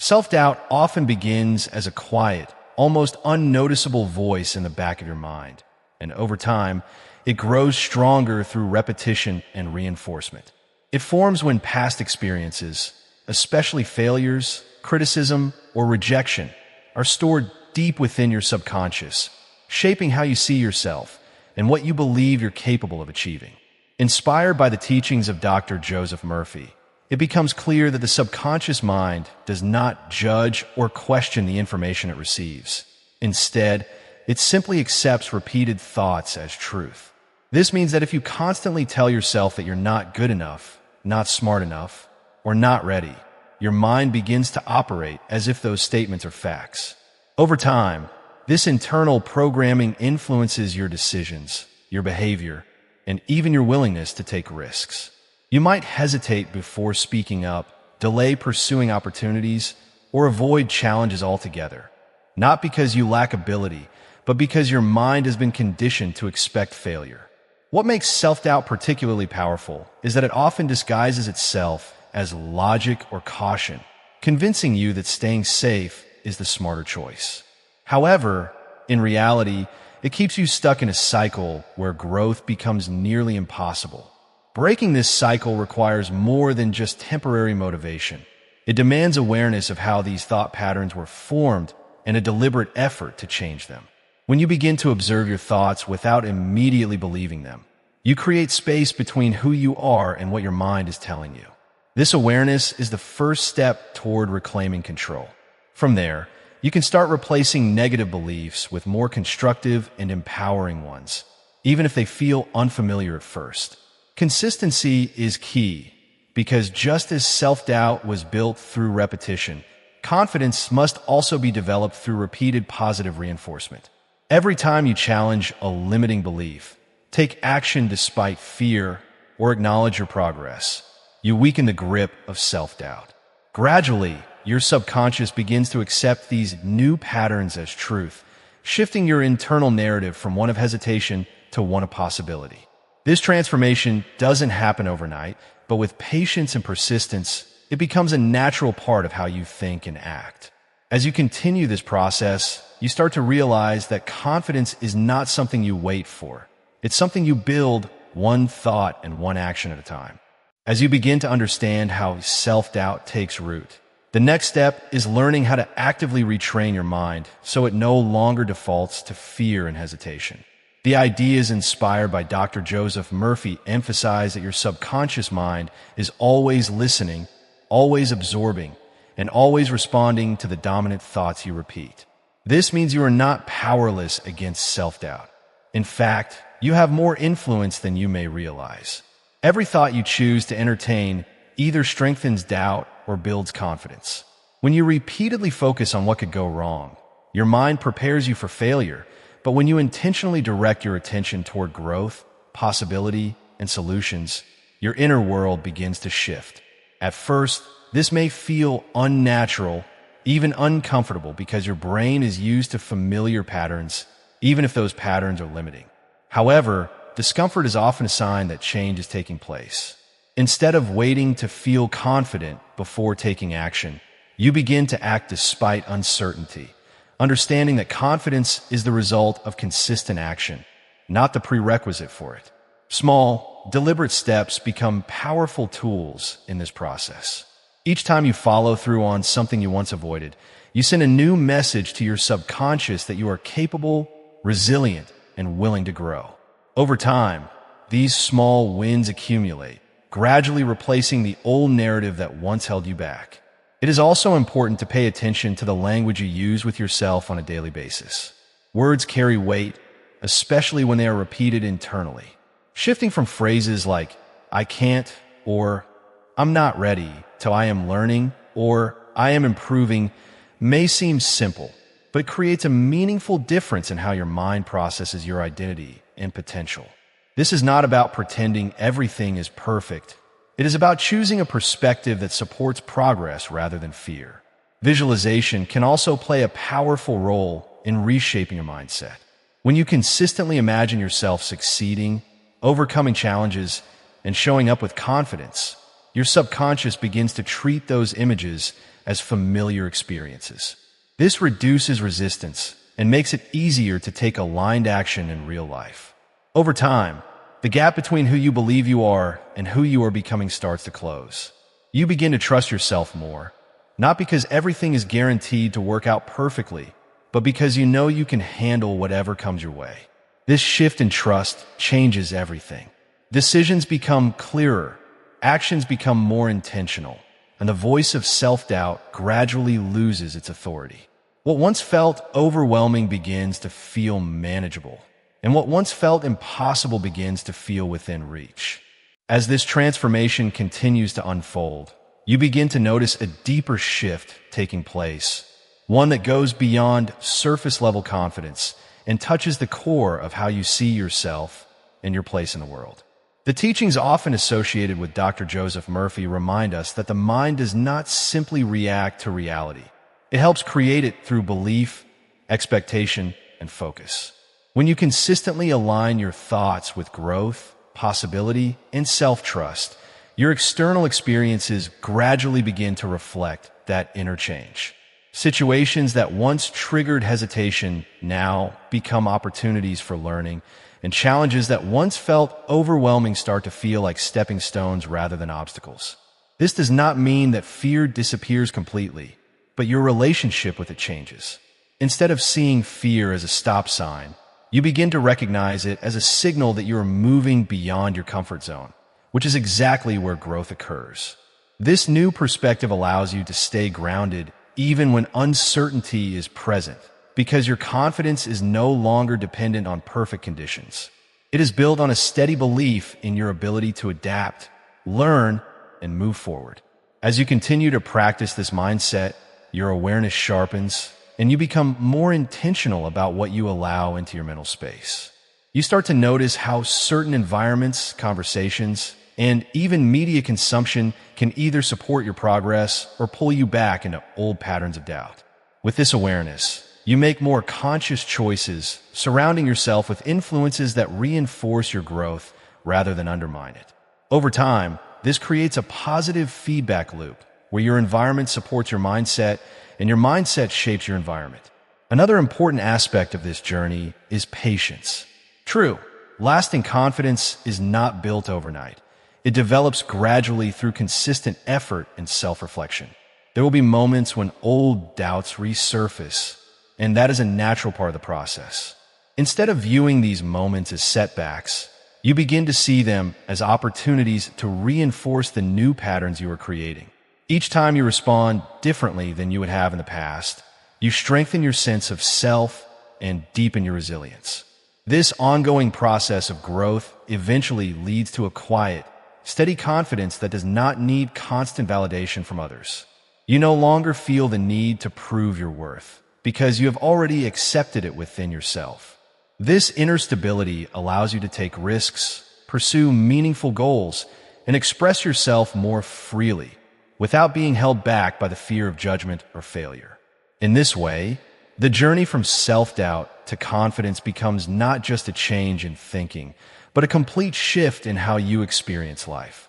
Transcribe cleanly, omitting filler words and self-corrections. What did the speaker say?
Self-doubt often begins as a quiet, almost unnoticeable voice in the back of your mind, and over time, it grows stronger through repetition and reinforcement. It forms when past experiences, especially failures, criticism, or rejection, are stored deep within your subconscious, shaping how you see yourself and what you believe you're capable of achieving. Inspired by the teachings of Dr. Joseph Murphy, it becomes clear that the subconscious mind does not judge or question the information it receives. Instead, it simply accepts repeated thoughts as truth. This means that if you constantly tell yourself that you're not good enough, not smart enough, or not ready, your mind begins to operate as if those statements are facts. Over time, this internal programming influences your decisions, your behavior, and even your willingness to take risks. You might hesitate before speaking up, delay pursuing opportunities, or avoid challenges altogether, not because you lack ability, but because your mind has been conditioned to expect failure. What makes self-doubt particularly powerful is that it often disguises itself as logic or caution, convincing you that staying safe is the smarter choice. However, in reality, it keeps you stuck in a cycle where growth becomes nearly impossible. Breaking this cycle requires more than just temporary motivation. It demands awareness of how these thought patterns were formed and a deliberate effort to change them. When you begin to observe your thoughts without immediately believing them, you create space between who you are and what your mind is telling you. This awareness is the first step toward reclaiming control. From there, you can start replacing negative beliefs with more constructive and empowering ones, even if they feel unfamiliar at first. Consistency is key, because just as self-doubt was built through repetition, confidence must also be developed through repeated positive reinforcement. Every time you challenge a limiting belief, take action despite fear, or acknowledge your progress, you weaken the grip of self-doubt. Gradually, your subconscious begins to accept these new patterns as truth, shifting your internal narrative from one of hesitation to one of possibility. This transformation doesn't happen overnight, but with patience and persistence, it becomes a natural part of how you think and act. As you continue this process, you start to realize that confidence is not something you wait for. It's something you build one thought and one action at a time. As you begin to understand how self-doubt takes root, the next step is learning how to actively retrain your mind so it no longer defaults to fear and hesitation. The ideas inspired by Dr. Joseph Murphy emphasize that your subconscious mind is always listening, always absorbing, and always responding to the dominant thoughts you repeat. This means you are not powerless against self-doubt. In fact, you have more influence than you may realize. Every thought you choose to entertain either strengthens doubt or builds confidence. When you repeatedly focus on what could go wrong, your mind prepares you for failure. But when you intentionally direct your attention toward growth, possibility, and solutions, your inner world begins to shift. At first, this may feel unnatural, even uncomfortable, because your brain is used to familiar patterns, even if those patterns are limiting. However, discomfort is often a sign that change is taking place. Instead of waiting to feel confident before taking action, you begin to act despite uncertainty, understanding that confidence is the result of consistent action, not the prerequisite for it. Small, deliberate steps become powerful tools in this process. Each time you follow through on something you once avoided, you send a new message to your subconscious that you are capable, resilient, and willing to grow. Over time, these small wins accumulate, gradually replacing the old narrative that once held you back. It is also important to pay attention to the language you use with yourself on a daily basis. Words carry weight, especially when they are repeated internally. Shifting from phrases like, "I can't," or "I'm not ready," to "I am learning," or "I am improving," may seem simple, but it creates a meaningful difference in how your mind processes your identity and potential. This is not about pretending everything is perfect. It is about choosing a perspective that supports progress rather than fear. Visualization can also play a powerful role in reshaping your mindset. When you consistently imagine yourself succeeding, overcoming challenges, and showing up with confidence, your subconscious begins to treat those images as familiar experiences. This reduces resistance and makes it easier to take aligned action in real life. Over time, the gap between who you believe you are and who you are becoming starts to close. You begin to trust yourself more, not because everything is guaranteed to work out perfectly, but because you know you can handle whatever comes your way. This shift in trust changes everything. Decisions become clearer, actions become more intentional, and the voice of self-doubt gradually loses its authority. What once felt overwhelming begins to feel manageable, and what once felt impossible begins to feel within reach. As this transformation continues to unfold, you begin to notice a deeper shift taking place, one that goes beyond surface-level confidence and touches the core of how you see yourself and your place in the world. The teachings often associated with Dr. Joseph Murphy remind us that the mind does not simply react to reality. It helps create it through belief, expectation, and focus. When you consistently align your thoughts with growth, possibility, and self-trust, your external experiences gradually begin to reflect that inner change. Situations that once triggered hesitation now become opportunities for learning, and challenges that once felt overwhelming start to feel like stepping stones rather than obstacles. This does not mean that fear disappears completely, but your relationship with it changes. Instead of seeing fear as a stop sign, you begin to recognize it as a signal that you are moving beyond your comfort zone, which is exactly where growth occurs. This new perspective allows you to stay grounded even when uncertainty is present, because your confidence is no longer dependent on perfect conditions. It is built on a steady belief in your ability to adapt, learn, and move forward. As you continue to practice this mindset, your awareness sharpens, and you become more intentional about what you allow into your mental space. You start to notice how certain environments, conversations, and even media consumption can either support your progress or pull you back into old patterns of doubt. With this awareness, you make more conscious choices, surrounding yourself with influences that reinforce your growth rather than undermine it. Over time, this creates a positive feedback loop where your environment supports your mindset and your mindset shapes your environment. Another important aspect of this journey is patience. True, lasting confidence is not built overnight. It develops gradually through consistent effort and self-reflection. There will be moments when old doubts resurface, and that is a natural part of the process. Instead of viewing these moments as setbacks, you begin to see them as opportunities to reinforce the new patterns you are creating. Each time you respond differently than you would have in the past, you strengthen your sense of self and deepen your resilience. This ongoing process of growth eventually leads to a quiet, steady confidence that does not need constant validation from others. You no longer feel the need to prove your worth, because you have already accepted it within yourself. This inner stability allows you to take risks, pursue meaningful goals, and express yourself more freely, without being held back by the fear of judgment or failure. In this way, the journey from self-doubt to confidence becomes not just a change in thinking, but a complete shift in how you experience life.